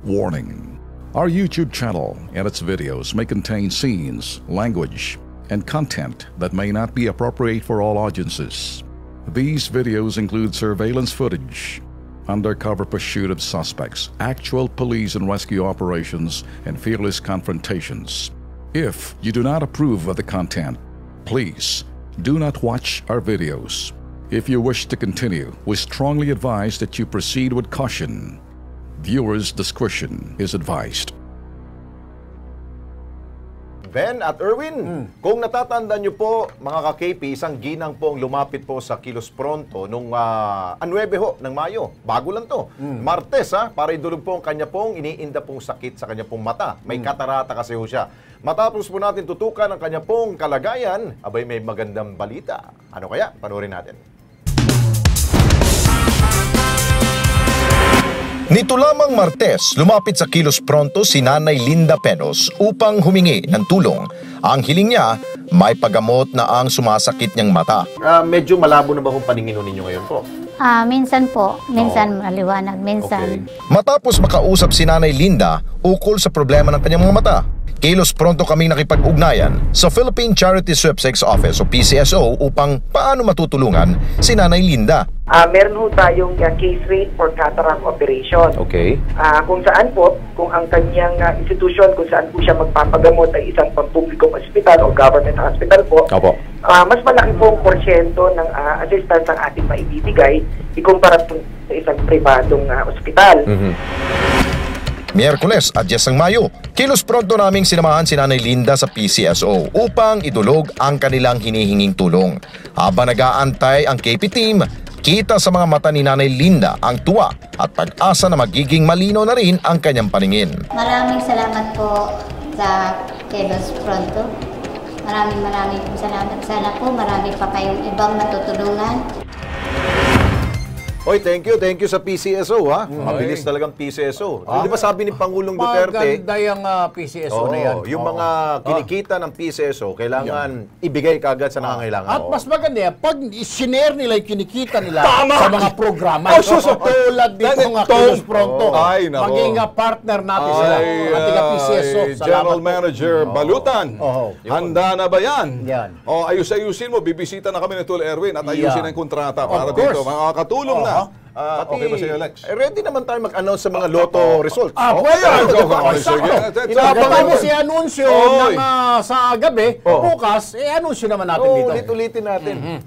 Warning: our YouTube channel and its videos may contain scenes, language, and content that may not be appropriate for all audiences. These videos include surveillance footage, undercover pursuit of suspects, actual police and rescue operations, and fearless confrontations. If you do not approve of the content, please do not watch our videos. If you wish to continue, we strongly advise that you proceed with caution. Viewers' discretion is advised. Ben at Erwin, kung natatandaan nyo po, mga ka-KP, isang ginang po ang lumapit po sa Kilos Pronto nung 9 ng Mayo. Bago lang to. Martes, para idulog po ang kanya pong iniinda pong sakit sa kanya pong mata. May katarata kasi ho siya. Matapos po natin tutukan ang kanya pong kalagayan, abay may magandang balita. Ano kaya? Panoorin natin. Nito lamang Martes, lumapit sa Kilos Pronto si Nanay Linda Penos upang humingi ng tulong. Ang hiling niya, may pagamot na ang sumasakit niyang mata. Medyo malabo na ba kung paningin ninyo ngayon po? Minsan po. Minsan maliwanag. Minsan. Okay. Matapos makausap si Nanay Linda ukol sa problema ng kanyang mga mata, Kilos Pronto kaming nakipag-ugnayan sa Philippine Charity Sweepstakes Office o PCSO upang paano matutulungan si Nanay Linda. Meron ho tayong case rate for cataract operation. Okay. Kung saan po, kung ang kanyang institution, kung saan po siya magpapagamot ay isang pampublikong ospital o government hospital po, Opo. mas malaki po ang porsyento ng assistance ang ating maibibigay ikumpara po sa isang pribadong ospital. Miyerkules at 10 ng Mayo, Kilos Pronto naming sinamahan si Nanay Linda sa PCSO upang idulog ang kanilang hinihinging tulong. Habang nag-aantay ang KP team, kita sa mga mata ni Nanay Linda ang tuwa at pag-asa na magiging malinaw na rin ang kanyang paningin. Maraming salamat po sa Kilos Pronto. Maraming salamat. Sana po marami pa kayong ibang natutulungan. Oy, thank you sa PCSO Mabilis talagang PCSO. Di ba sabi ni Pangulong Duterte? Maganda yung PCSO na yan. Yung mga kinikita ng PCSO, kailangan ibigay kagad sa nangangailangan. At mas maganda yan, pag sinare nila yung kinikita nila sa mga programa, tulad dito nga Kilos Pronto, maging partner natin sila. Ating PCSO. General Manager Balutan, handa na ba yan? Yan. Ayus-ayusin mo, bibisita na kami ni Tol Erwin at ayusin ang kontrata para dito. Makakatulong na. Okay ba sa'yo, Alex? Ready naman tayo mag-announce sa mga lotto results. Inaabang mo si anunsyo sa gabi, bukas, anunsyo naman natin dito. Ulit-ulitin natin.